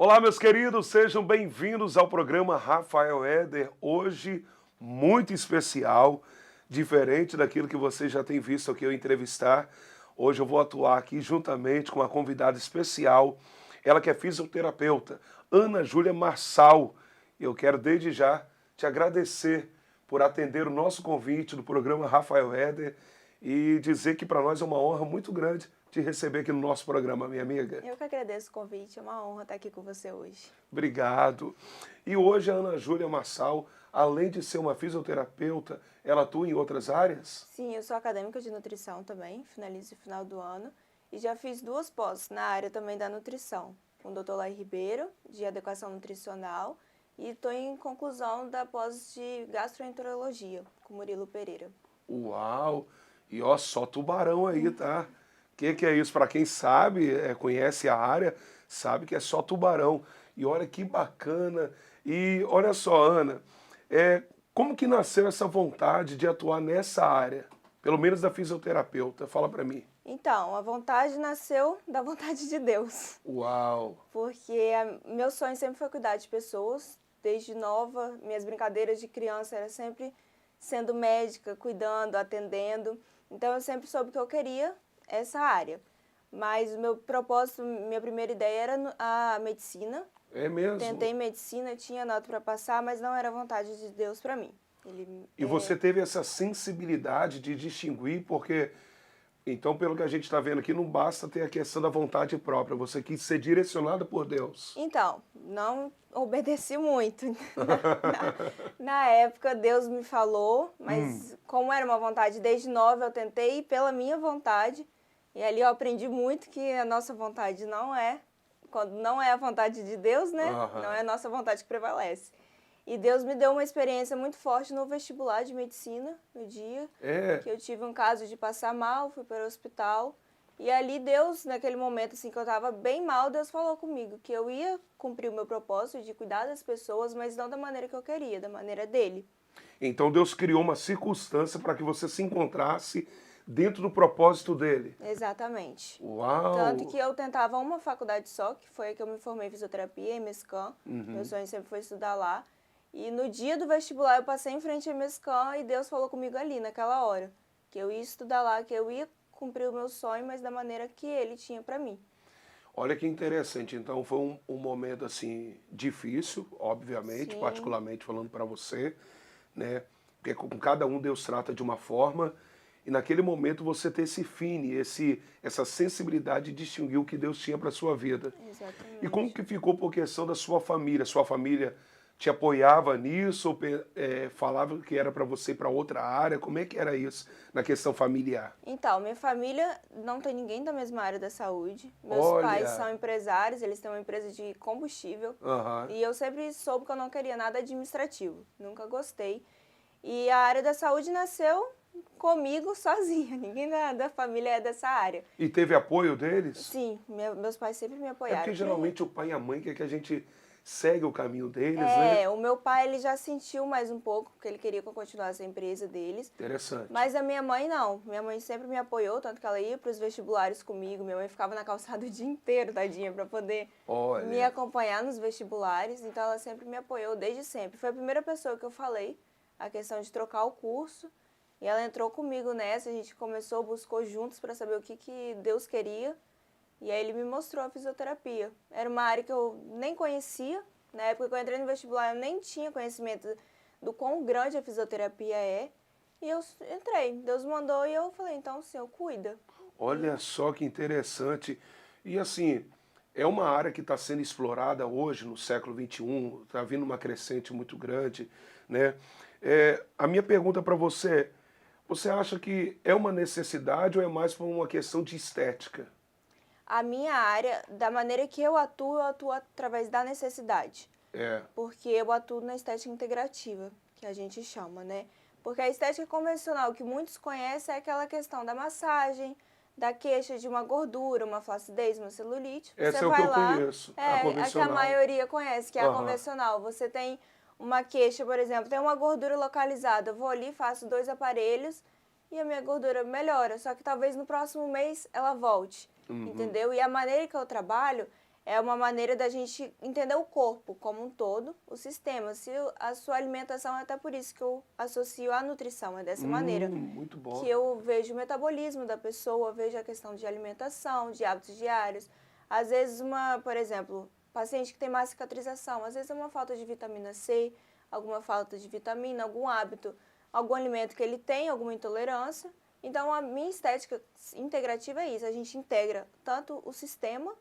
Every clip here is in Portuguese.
Olá, meus queridos, sejam bem-vindos ao programa Rafael Éder. Hoje, muito especial, diferente daquilo que você já tem visto aqui eu entrevistar. Hoje eu vou atuar aqui juntamente com uma convidada especial, ela que é fisioterapeuta, Ana Júlia Marçal. Eu quero desde já te agradecer por atender o nosso convite do programa Rafael Éder e dizer que para nós é uma honra muito grande te receber aqui no nosso programa, minha amiga. Eu que agradeço o convite, é uma honra estar aqui com você hoje. Obrigado. E hoje a Ana Júlia Marçal, além de ser uma fisioterapeuta, ela atua em outras áreas? Sim, eu sou acadêmica de nutrição também, finalizo no final do ano, e já fiz 2 pós na área também da nutrição, com o Dr. Lai Ribeiro, de adequação nutricional, e estou em conclusão da pós de gastroenterologia, com Murilo Pereira. Uau! E ó, só tubarão aí, tá? O que é isso? Para quem sabe, conhece a área, sabe que é só tubarão. E olha que bacana. E olha só, Ana, como que nasceu essa vontade de atuar nessa área? Pelo menos da fisioterapeuta. Fala para mim. Então, a vontade nasceu da vontade de Deus, Uau! porque meu sonho sempre foi cuidar de pessoas. Desde nova, minhas brincadeiras de criança era sempre sendo médica, cuidando, atendendo. Então, eu sempre soube que eu queria essa área. Mas o meu propósito, minha primeira ideia era a medicina. É mesmo? Tentei medicina, tinha nota para passar, mas não era vontade de Deus para mim. E você teve essa sensibilidade de distinguir, porque, então, pelo que a gente está vendo aqui, não basta ter a questão da vontade própria, você quis ser direcionada por Deus. Então, não obedeci muito. Na época, Deus me falou, mas como era uma vontade desde nova, eu tentei ir pela minha vontade. E ali eu aprendi muito que a nossa vontade não é, quando não é a vontade de Deus, né? Não é a nossa vontade que prevalece. E Deus me deu uma experiência muito forte no vestibular de medicina, no dia que eu tive um caso de passar mal, fui para o hospital. E ali Deus, naquele momento assim que eu estava bem mal, Deus falou comigo que eu ia cumprir o meu propósito de cuidar das pessoas, mas não da maneira que eu queria, da maneira dele. Então Deus criou uma circunstância para que você se encontrasse dentro do propósito dele. Exatamente. Uau! Tanto que eu tentava uma faculdade só, que foi a que eu me formei em fisioterapia, em Mescan. Meu sonho sempre foi estudar lá. E no dia do vestibular eu passei em frente a Mescan e Deus falou comigo ali, naquela hora, que eu ia estudar lá, que eu ia cumprir o meu sonho, mas da maneira que ele tinha para mim. Olha que interessante. Então foi um momento assim difícil, obviamente, Sim. particularmente falando para você, né? Porque com cada um Deus trata de uma forma. E naquele momento você ter esse fine, essa sensibilidade de distinguir o que Deus tinha para a sua vida. Exatamente. E como que ficou por questão da sua família? Sua família te apoiava nisso ou falava que era para você ir para outra área? Como é que era isso na questão familiar? Então, minha família não tem ninguém da mesma área da saúde. Meus Olha. pais são empresários, eles têm uma empresa de combustível. E eu sempre soube que eu não queria nada administrativo, nunca gostei. E a área da saúde nasceu comigo sozinha, ninguém da família é dessa área. E teve apoio deles? Sim, meus pais sempre me É apoiaram. porque geralmente o pai e a mãe quer que a gente segue o caminho deles, né? O meu pai ele já sentiu mais um pouco, porque ele queria que eu continuasse a empresa deles. Interessante. Mas a minha mãe não, minha mãe sempre me apoiou, tanto que ela ia para os vestibulares comigo, minha mãe ficava na calçada o dia inteiro, tadinha, para poder me acompanhar nos vestibulares, então ela sempre me apoiou desde sempre. Foi a primeira pessoa que eu falei a questão de trocar o curso, e ela entrou comigo nessa, a gente começou, buscou juntos para saber o que Deus queria, e aí ele me mostrou a fisioterapia. Era uma área que eu nem conhecia, na época que eu entrei no vestibular eu nem tinha conhecimento do quão grande a fisioterapia é, e eu entrei, Deus mandou e eu falei, então o Senhor cuida. Olha só que interessante. E assim, é uma área que está sendo explorada hoje, no século XXI, está vindo uma crescente muito grande, né? A minha pergunta para você é, você acha que é uma necessidade ou é mais por uma questão de estética? A minha área, da maneira que eu atuo através da necessidade. Porque eu atuo na estética integrativa, que a gente chama, né? Porque a estética convencional que muitos conhecem é aquela questão da massagem, da queixa de uma gordura, uma flacidez, uma celulite. Essa você é o que vai eu lá, conheço, a a que a convencional. maioria conhece, que é a convencional. Você tem uma queixa, por exemplo, tem uma gordura localizada, eu vou ali, faço 2 aparelhos e a minha gordura melhora, só que talvez no próximo mês ela volte, entendeu? E a maneira que eu trabalho é uma maneira da gente entender o corpo como um todo, o sistema. Se a sua alimentação, é até por isso que eu associo à nutrição, é dessa maneira. Muito bom. Que eu vejo o metabolismo da pessoa, vejo a questão de alimentação, de hábitos diários. Às vezes, por exemplo, paciente que tem má cicatrização, às vezes é uma falta de vitamina C, alguma falta de vitamina, algum hábito, algum alimento que ele tem, alguma intolerância. Então, a minha estética integrativa é isso, a gente integra tanto o sistema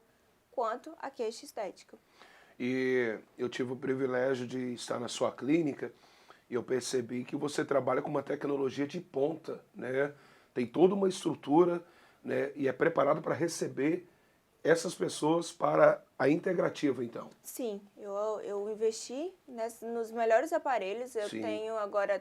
quanto a queixa estética. E eu tive o privilégio de estar na sua clínica e eu percebi que você trabalha com uma tecnologia de ponta, né? Tem toda uma estrutura, né? E é preparado para receber essas pessoas para a integrativa, então. Sim, eu investi nos melhores aparelhos. Eu Sim. tenho agora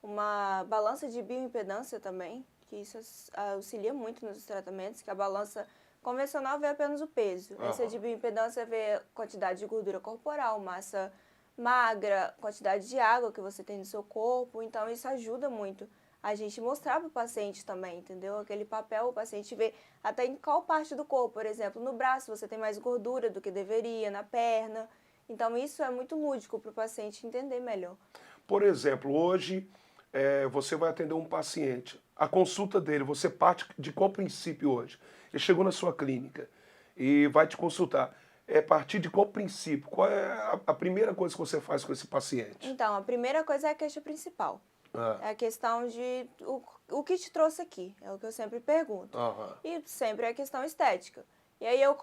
uma balança de bioimpedância também, que isso auxilia muito nos tratamentos, que a balança convencional vê apenas o peso. Essa de bioimpedância vê a quantidade de gordura corporal, massa magra, quantidade de água que você tem no seu corpo. Então, isso ajuda muito a gente mostrar para o paciente também, entendeu? Aquele papel, o paciente vê até em qual parte do corpo, por exemplo, no braço você tem mais gordura do que deveria, na perna. Então, isso é muito lúdico para o paciente entender melhor. Por exemplo, hoje você vai atender um paciente. A consulta dele, você parte de qual princípio hoje? Ele chegou na sua clínica e vai te consultar. É partir de qual princípio? Qual é a primeira coisa que você faz com esse paciente? Então, a primeira coisa é a queixa principal. É a questão de o que te trouxe aqui, é o que eu sempre pergunto. E sempre é a questão estética. E aí eu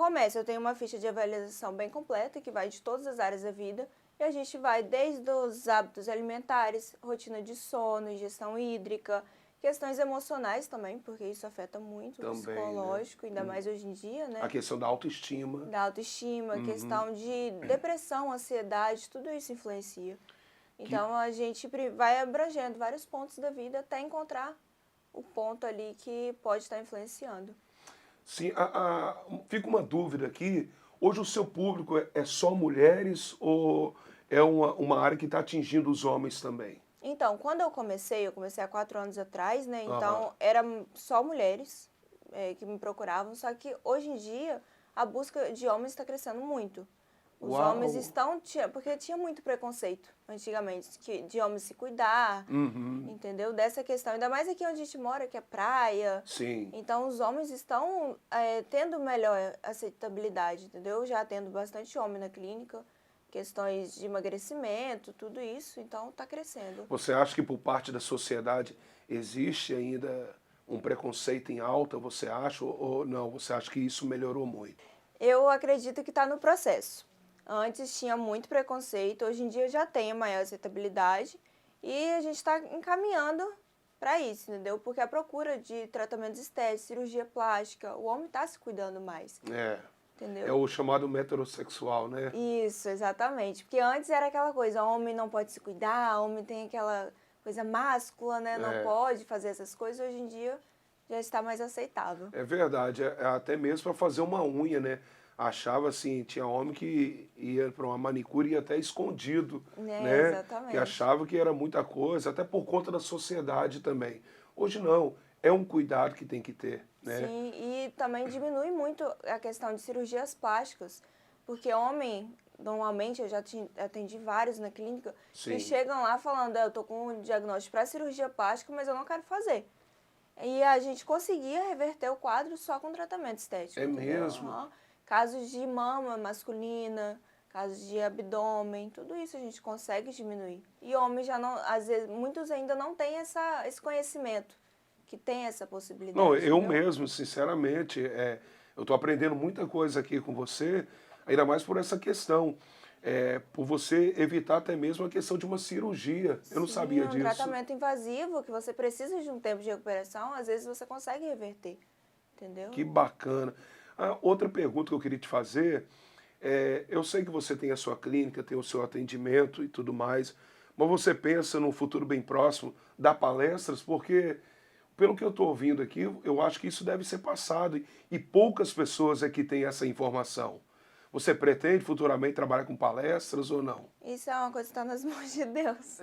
tenho uma ficha de avaliação bem completa, que vai de todas as áreas da vida, e a gente vai desde os hábitos alimentares, rotina de sono, ingestão hídrica, questões emocionais também, porque isso afeta muito o psicológico, né? Ainda mais hoje em dia, né? A questão da autoestima. Da autoestima, questão de depressão, ansiedade, tudo isso influencia. Então, a gente vai abrangendo vários pontos da vida até encontrar o ponto ali que pode estar influenciando. Sim, fica uma dúvida aqui. Hoje o seu público é só mulheres ou é uma área que está atingindo os homens também? Então, quando eu comecei há 4 anos atrás, né? Então, eram só mulheres que me procuravam, só que hoje em dia a busca de homens está crescendo muito. Os homens porque tinha muito preconceito antigamente, de homens se cuidar, entendeu? Dessa questão, ainda mais aqui onde a gente mora, que é praia. Sim. Então, os homens estão tendo melhor aceitabilidade, entendeu? Já tendo bastante homem na clínica, questões de emagrecimento, tudo isso, então está crescendo. Você acha que por parte da sociedade existe ainda um preconceito em alta, você acha, ou não? Você acha que isso melhorou muito? Eu acredito que está no processo. Antes tinha muito preconceito, hoje em dia já tem a maior aceitabilidade e a gente está encaminhando para isso, entendeu? Porque a procura de tratamentos estéticos, cirurgia plástica, o homem está se cuidando mais. Entendeu? É o chamado heterossexual, né? Isso, exatamente. Porque antes era aquela coisa, homem não pode se cuidar, homem tem aquela coisa máscula, né? Não pode fazer essas coisas. Hoje em dia já está mais aceitável. É verdade, até mesmo para fazer uma unha, né? Achava assim, tinha homem que ia para uma manicure e ia até escondido, né? Exatamente. Que achava que era muita coisa, até por conta da sociedade também. Hoje não, é um cuidado que tem que ter, né? Sim, e também diminui muito a questão de cirurgias plásticas, porque homem, normalmente, eu já atendi vários na clínica, que chegam lá falando, eu tô com um diagnóstico para cirurgia plástica, mas eu não quero fazer. E a gente conseguia reverter o quadro só com tratamento estético. É mesmo? Casos de mama masculina, casos de abdômen, tudo isso a gente consegue diminuir. E homens já não, às vezes, muitos ainda não têm esse conhecimento, que tem essa possibilidade. Não, eu mesmo, sinceramente, eu estou aprendendo muita coisa aqui com você, ainda mais por essa questão. Por você evitar até mesmo a questão de uma cirurgia. Eu não sabia disso. Um tratamento invasivo, que você precisa de um tempo de recuperação, às vezes você consegue reverter, entendeu? Que bacana. Outra pergunta que eu queria te fazer, eu sei que você tem a sua clínica, tem o seu atendimento e tudo mais, mas você pensa num futuro bem próximo dar palestras? Porque, pelo que eu estou ouvindo aqui, eu acho que isso deve ser passado e poucas pessoas é que têm essa informação. Você pretende futuramente trabalhar com palestras ou não? Isso é uma coisa que está nas mãos de Deus.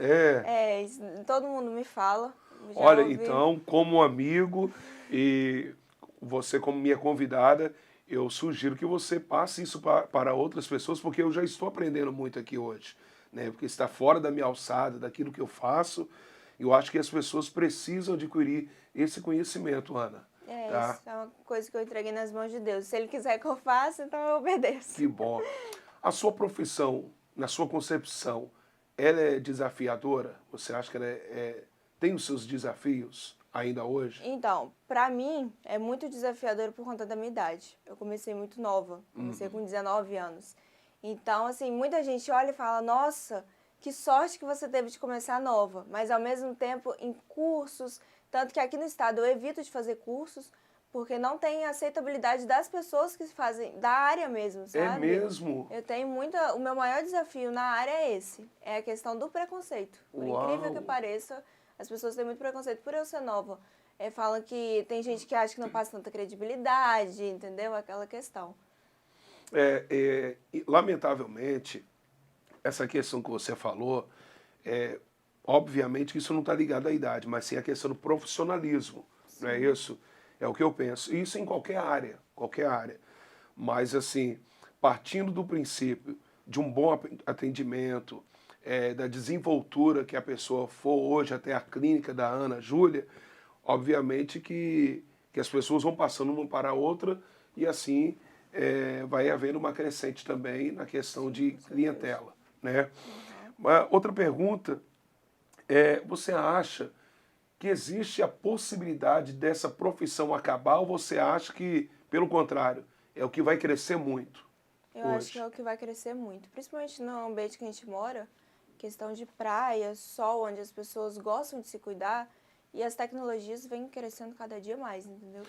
Todo mundo me fala. Olha, então, como amigo e você como minha convidada, eu sugiro que você passe isso para outras pessoas, porque eu já estou aprendendo muito aqui hoje, né? Porque está fora da minha alçada, daquilo que eu faço. Eu acho que as pessoas precisam adquirir esse conhecimento, Ana, Isso tá? é uma coisa que eu entreguei nas mãos de Deus. Se Ele quiser que eu faça, então eu obedeço. Que bom. A sua profissão, na sua concepção, ela é desafiadora? Você acha que tem os seus desafios ainda hoje? Então, pra mim, é muito desafiador por conta da minha idade. Eu comecei muito nova, comecei com 19 anos. Então, assim, muita gente olha e fala, nossa, que sorte que você teve de começar nova. Mas, ao mesmo tempo, em cursos, tanto que aqui no estado eu evito de fazer cursos, porque não tem aceitabilidade das pessoas que fazem, da área mesmo, É sabe? mesmo? Eu tenho muita. O meu maior desafio na área é esse, é a questão do preconceito. Por incrível que Uau! pareça, as pessoas têm muito preconceito por eu ser nova. Falam que tem gente que acha que não passa tanta credibilidade, entendeu? Aquela questão. E, lamentavelmente, essa questão que você falou, é, obviamente que isso não está ligado à idade, mas sim a questão do profissionalismo, não é Sim. isso? É o que eu penso. Isso em qualquer área, qualquer área. Mas, assim, partindo do princípio de um bom atendimento, da desenvoltura que a pessoa for hoje até a clínica da Ana Júlia, obviamente que as pessoas vão passando uma para a outra e assim vai havendo uma crescente também na questão Sim, de com certeza. clientela, né? Aham. Outra pergunta você acha que existe a possibilidade dessa profissão acabar ou você acha que, pelo contrário, é o que vai crescer muito Eu acho que é hoje? o que vai crescer muito, principalmente no ambiente que a gente mora, questão de praia, sol, onde as pessoas gostam de se cuidar e as tecnologias vêm crescendo cada dia mais, entendeu?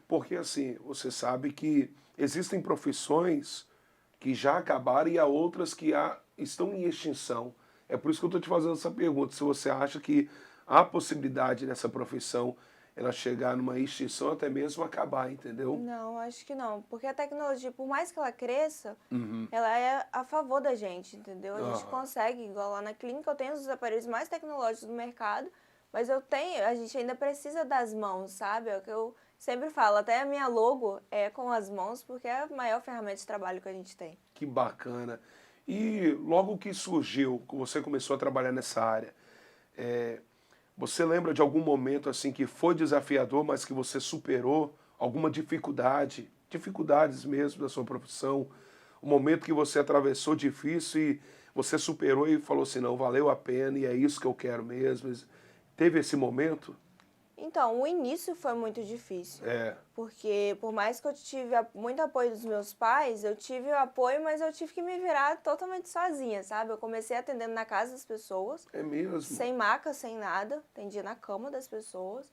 Porque assim, você sabe que existem profissões que já acabaram e há outras que estão em extinção. É por isso que eu estou te fazendo essa pergunta, se você acha que há possibilidade dessa profissão ela chegar numa extinção até mesmo acabar, entendeu? Não, acho que não, porque a tecnologia, por mais que ela cresça, Uhum. ela é a favor da gente, entendeu? A gente Aham. consegue, igual lá na clínica, eu tenho os aparelhos mais tecnológicos do mercado, mas a gente ainda precisa das mãos, sabe? É o que eu sempre falo, até a minha logo é com as mãos, porque é a maior ferramenta de trabalho que a gente tem. Que bacana. E logo que surgiu, que você começou a trabalhar nessa área, é, você lembra de algum momento assim que foi desafiador, mas que você superou alguma dificuldade, dificuldades mesmo da sua profissão, um momento que você atravessou difícil e você superou e falou assim, não, valeu a pena e é isso que eu quero mesmo. Teve esse momento? Então, o início foi muito difícil, É, porque por mais que eu tive muito apoio dos meus pais, eu tive o apoio, mas eu tive que me virar totalmente sozinha, sabe? Eu comecei atendendo na casa das pessoas, é mesmo. sem maca, sem nada, atendia na cama das pessoas.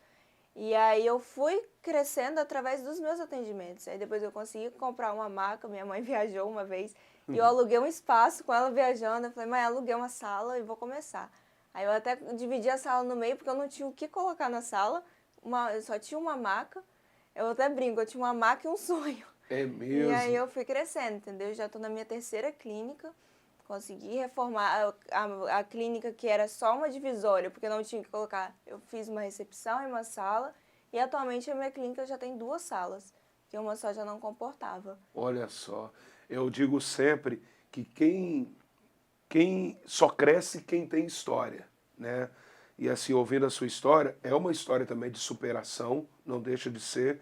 E aí eu fui crescendo através dos meus atendimentos. Aí depois eu consegui comprar uma maca, minha mãe viajou uma vez, e eu aluguei um espaço com ela viajando. Eu falei, mãe, aluguei uma sala e vou começar. Aí eu até dividi a sala no meio porque eu não tinha o que colocar na sala, eu só tinha uma maca. Eu até brinco, eu tinha uma maca e um sonho. É E aí mesmo. eu fui crescendo, entendeu? Já estou na minha terceira clínica. Consegui reformar a clínica que era só uma divisória, porque não tinha que colocar. Eu fiz uma recepção e uma sala. E atualmente a minha clínica já tem 2 salas, porque uma só já não comportava. Olha só, eu digo sempre que quem só cresce quem tem história, né? E assim, ouvindo a sua história, é uma história também de superação, não deixa de ser,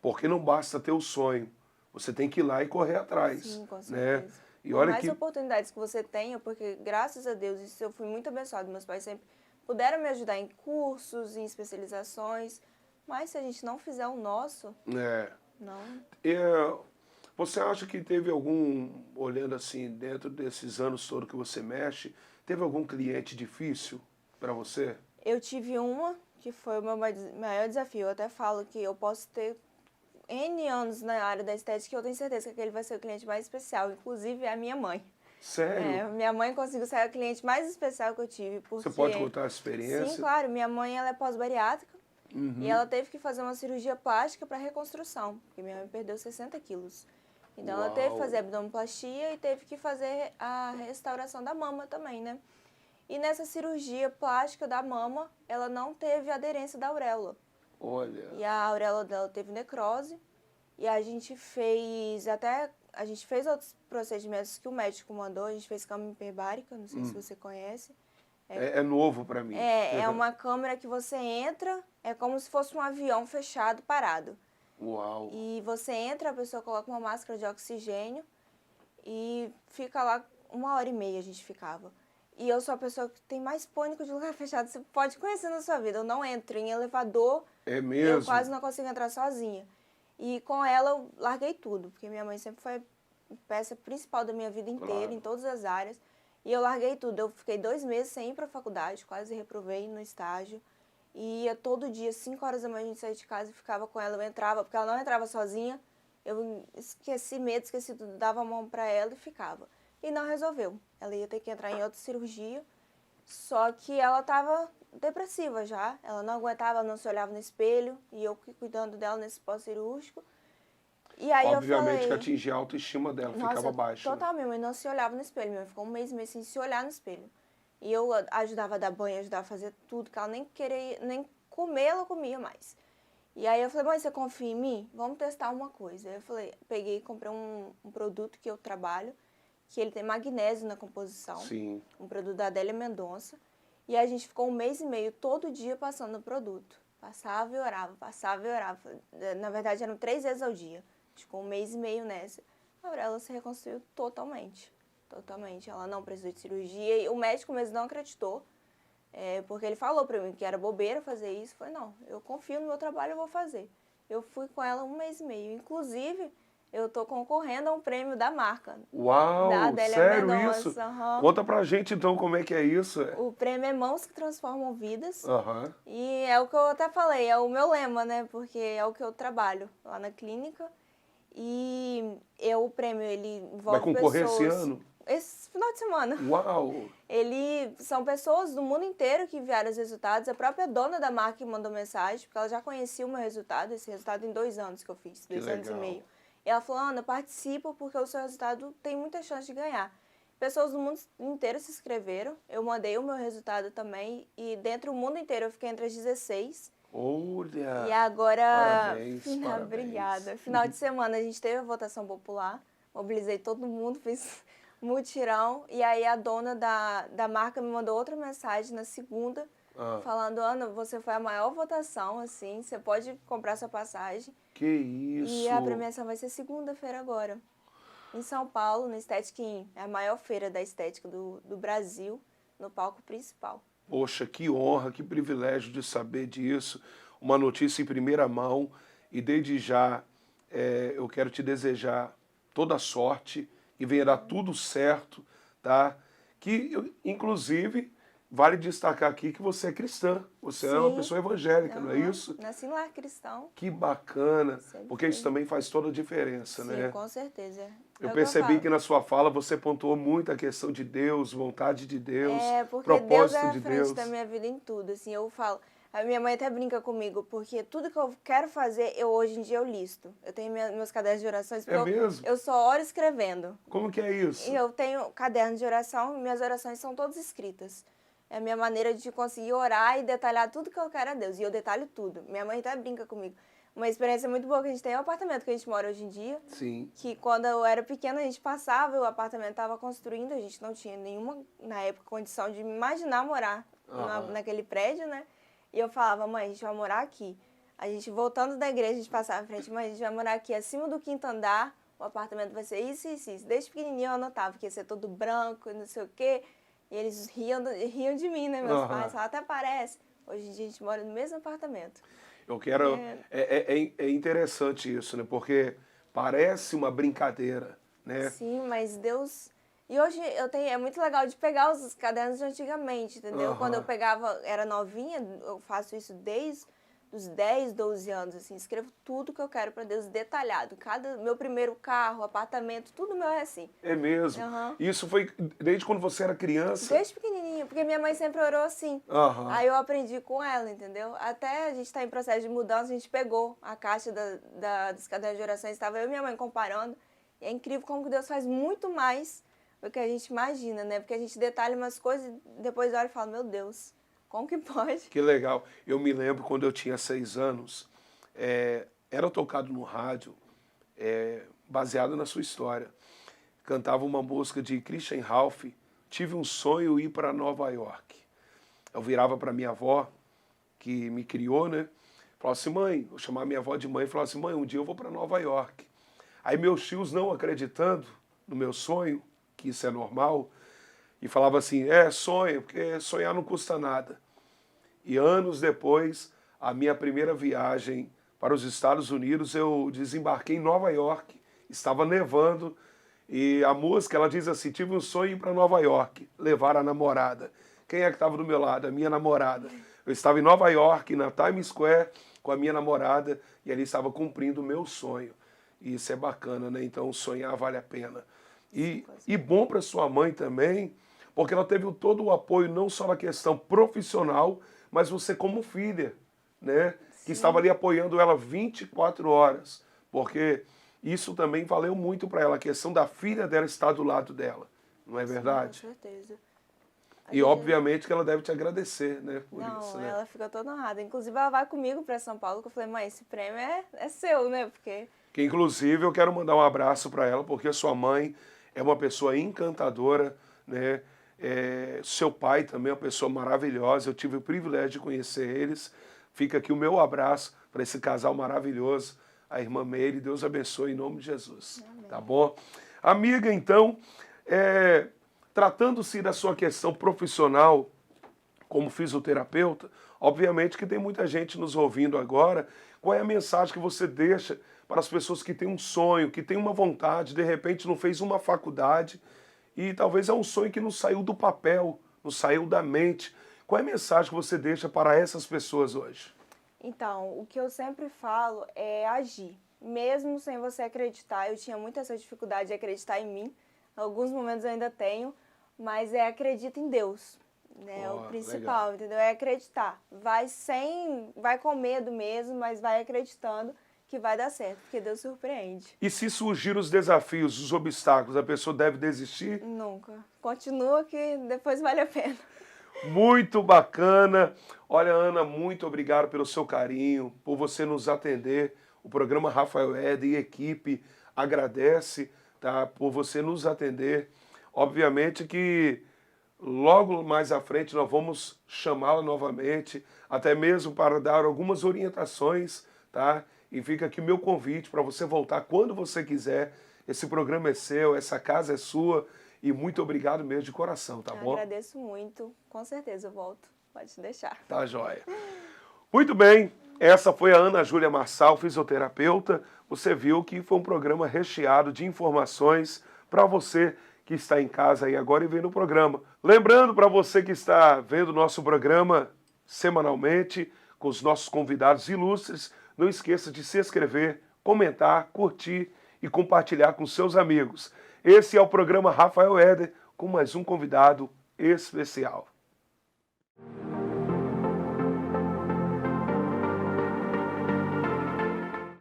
porque não basta ter o sonho, você tem que ir lá e correr atrás, Sim, com né? certeza. E Por olha mais que, oportunidades que você tenha, porque graças a Deus isso eu fui muito abençoada. Meus pais sempre puderam me ajudar em cursos, em especializações, mas se a gente não fizer o nosso, é, não. é, você acha que teve algum, olhando assim, dentro desses anos todos que você mexe, teve algum cliente difícil para você? Eu tive uma que foi o meu maior desafio. Eu até falo que eu posso ter N anos na área da estética e eu tenho certeza que aquele vai ser o cliente mais especial, inclusive é a minha mãe. Sério? Minha mãe conseguiu ser a cliente mais especial que eu tive, Você pode porque, contar a sim, experiência? claro, minha mãe ela é pós-bariátrica e Uhum. ela teve que fazer uma cirurgia plástica para reconstrução, porque minha mãe perdeu 60 quilos. Então ela teve que Uau! fazer abdominoplastia e teve que fazer a restauração da mama também, né? E nessa cirurgia plástica da mama, ela não teve aderência da auréola. Olha, E a auréola dela teve necrose. E a gente fez outros procedimentos que o médico mandou. A gente fez câmara hiperbárica, não sei se você conhece. É novo para mim. É uma câmera que você entra, é como se fosse um avião fechado, parado. Uau! E você entra, a pessoa coloca uma máscara de oxigênio e fica lá 1h30 a gente ficava. E eu sou a pessoa que tem mais pânico de lugar fechado. Você pode conhecer na sua vida. Eu não entro em elevador. É mesmo? Eu quase não consigo entrar sozinha. E com ela eu larguei tudo, porque minha mãe sempre foi peça principal da minha vida inteira, Claro. em todas as áreas. E eu larguei tudo. Eu fiquei 2 meses sem ir para a faculdade, quase reprovei no estágio. E ia todo dia, 5 horas da manhã, a gente saía de casa e ficava com ela. Eu entrava, porque ela não entrava sozinha. Eu esqueci tudo, dava a mão para ela e ficava. E não resolveu. Ela ia ter que entrar em outra cirurgia, só que ela estava depressiva já. Ela não aguentava, não se olhava no espelho, e eu cuidando dela nesse pós-cirúrgico. E aí Obviamente eu falei, que atingir a autoestima dela, ficava baixa. Total, minha mãe não se olhava no espelho. Minha mãe ficou 1 mês e meio sem se olhar no espelho. E eu ajudava a dar banho, ajudava a fazer tudo, que ela nem queria, nem comer, ela comia mais. E aí eu falei, mãe, você confia em mim? Vamos testar uma coisa. Aí eu falei, peguei e comprei um produto que eu trabalho, que ele tem magnésio na composição. Sim. Um produto da Adélia Mendonça. E a gente ficou 1 mês e meio, todo dia, passando o produto. Passava e orava, passava e orava. Na verdade, eram 3 vezes ao dia. A gente ficou 1 mês e meio nessa. A Aurela se reconstruiu totalmente. Totalmente. Ela não precisou de cirurgia. E o médico mesmo não acreditou. Porque ele falou pra mim que era bobeira fazer isso. Eu falei, não, eu confio no meu trabalho, eu vou fazer. Eu fui com ela 1 mês e meio. Inclusive, eu tô concorrendo a um prêmio da marca. Uau, Da Adélia sério Mendonça. isso? Uhum. Conta pra gente então como é que é isso. O prêmio é Mãos que Transformam Vidas. Aham. E é o que eu até falei, é o meu lema, né? Porque é o que eu trabalho lá na clínica. E o prêmio, ele envolve Vai concorrer pessoas... esse ano? Esse final de semana. Uau! São pessoas do mundo inteiro que enviaram os resultados. A própria dona da marca mandou mensagem, porque ela já conhecia o meu resultado, esse resultado em 2 anos que eu fiz, 2 anos e meio. E ela falou, Ana, participa porque o seu resultado tem muita chance de ganhar. Pessoas do mundo inteiro se inscreveram, eu mandei o meu resultado também, e dentro do mundo inteiro eu fiquei entre as 16. Olha! E agora... Parabéns, parabéns. Obrigada. Final de semana a gente teve a votação popular, mobilizei todo mundo, fiz mutirão, e aí a dona da marca me mandou outra mensagem na segunda, falando, Ana, você foi a maior votação, assim, você pode comprar sua passagem. Que isso! E a premiação vai ser segunda-feira agora, em São Paulo, no Aesthetic In, é a maior feira da estética do Brasil, no palco principal. Poxa, que honra, que privilégio de saber disso, uma notícia em primeira mão, e desde já eu quero te desejar toda a sorte, e venha dar tudo certo, tá? Inclusive, vale destacar aqui que você é cristã, você é uma pessoa evangélica, não é isso? Nasci em lar cristão. Que bacana, porque isso também faz toda a diferença, né? Sim, com certeza. Eu percebi que na sua fala você pontuou muito a questão de Deus, vontade de Deus, porque Deus é propósito a de frente Deus. da minha vida em tudo, assim, eu falo... A minha mãe até brinca comigo, porque tudo que eu quero fazer, hoje em dia eu listo. Eu tenho meus cadernos de orações, porque mesmo? eu só oro escrevendo. Como que é isso? E eu tenho caderno de oração, minhas orações são todas escritas. É a minha maneira de conseguir orar e detalhar tudo que eu quero a Deus. E eu detalho tudo. Minha mãe até brinca comigo. Uma experiência muito boa que a gente tem é o apartamento que a gente mora hoje em dia. Sim. Que quando eu era pequena, a gente passava, o apartamento estava construindo, a gente não tinha nenhuma, na época, condição de imaginar morar naquele prédio, né? E eu falava, mãe, a gente vai morar aqui. A gente, voltando da igreja, a gente passava em frente, mãe, a gente vai morar aqui acima do 5º andar, o apartamento vai ser isso, isso, isso. Desde pequenininho eu anotava que ia ser todo branco, não sei o quê. E eles riam de mim, né, meus pais? Falavam, até parece. Hoje em dia a gente mora no mesmo apartamento. Eu quero... É interessante isso, né? Porque parece uma brincadeira, né? Sim, mas Deus... E hoje é muito legal de pegar os cadernos de antigamente, entendeu? Quando eu pegava, era novinha, eu faço isso desde os 10, 12 anos, assim, escrevo tudo que eu quero para Deus detalhado. Meu primeiro carro, apartamento, tudo meu é assim. É mesmo? Isso foi desde quando você era criança? Desde pequenininha, porque minha mãe sempre orou assim. Aí eu aprendi com ela, entendeu? Até a gente tá em processo de mudança, a gente pegou a caixa dos cadernos de orações, estava eu e minha mãe comparando. E é incrível como que Deus faz muito mais do que a gente imagina, né? Porque a gente detalha umas coisas e depois olha e fala, meu Deus, como que pode? Que legal. Eu me lembro quando eu tinha 6 anos, era tocado no rádio baseado na sua história. Cantava uma música de Christian Ralph, tive um sonho ir para Nova York. Eu virava para minha avó, que me criou, né? Falava assim, mãe, eu chamava minha avó de mãe e falava assim, mãe, um dia eu vou para Nova York. Aí meus tios, não acreditando no meu sonho, que isso é normal, e falava assim, sonho, porque sonhar não custa nada. E anos depois, a minha primeira viagem para os Estados Unidos, eu desembarquei em Nova York, estava nevando, e a música, ela diz assim, tive um sonho em ir para Nova York, levar a namorada. Quem é que estava do meu lado? A minha namorada. Eu estava em Nova York, na Times Square, com a minha namorada, e ali estava cumprindo o meu sonho. E isso é bacana, né? Então, sonhar vale a pena. E bom para sua mãe também, porque ela teve todo o apoio, não só na questão profissional, mas você como filha, né? Que estava ali apoiando ela 24 horas. Porque isso também valeu muito para ela, a questão da filha dela estar do lado dela. Não é verdade? Com certeza. E obviamente que ela deve te agradecer, né? Por isso, né? Ela fica toda honrada. Inclusive, ela vai comigo para São Paulo, que eu falei, mãe, esse prêmio é seu, né? Porque... Que, inclusive, eu quero mandar um abraço para ela, porque sua mãe é uma pessoa encantadora, né? Seu pai também é uma pessoa maravilhosa. Eu tive o privilégio de conhecer eles. Fica aqui o meu abraço para esse casal maravilhoso, a irmã Meire. Deus abençoe em nome de Jesus. Amém. Tá bom? Amiga, então, tratando-se da sua questão profissional como fisioterapeuta, obviamente que tem muita gente nos ouvindo agora. Qual é a mensagem que você deixa para as pessoas que têm um sonho, que têm uma vontade, de repente não fez uma faculdade e talvez é um sonho que não saiu do papel, não saiu da mente. Qual é a mensagem que você deixa para essas pessoas hoje? Então, o que eu sempre falo é agir. Mesmo sem você acreditar, eu tinha muita essa dificuldade de acreditar em mim. Em alguns momentos eu ainda tenho, mas acredita em Deus. Né? O principal, legal. Entendeu? É acreditar. Vai com medo mesmo, mas vai acreditando que vai dar certo, porque Deus surpreende. E se surgir os desafios, os obstáculos, a pessoa deve desistir? Nunca. Continua que depois vale a pena. Muito bacana. Olha, Ana, muito obrigado pelo seu carinho, por você nos atender. O programa Rafael Éder e equipe agradece, tá, por você nos atender. Obviamente que logo mais à frente nós vamos chamá-la novamente, até mesmo para dar algumas orientações, tá? E fica aqui o meu convite para você voltar quando você quiser. Esse programa é seu, essa casa é sua. E muito obrigado mesmo de coração, tá bom? Agradeço muito. Com certeza eu volto. Pode deixar. Tá joia. Muito bem. Essa foi a Ana Júlia Marçal, fisioterapeuta. Você viu que foi um programa recheado de informações para você que está em casa aí agora e vendo o programa. Lembrando para você que está vendo o nosso programa semanalmente, com os nossos convidados ilustres, não esqueça de se inscrever, comentar, curtir e compartilhar com seus amigos. Esse é o programa Rafael Éder, com mais um convidado especial.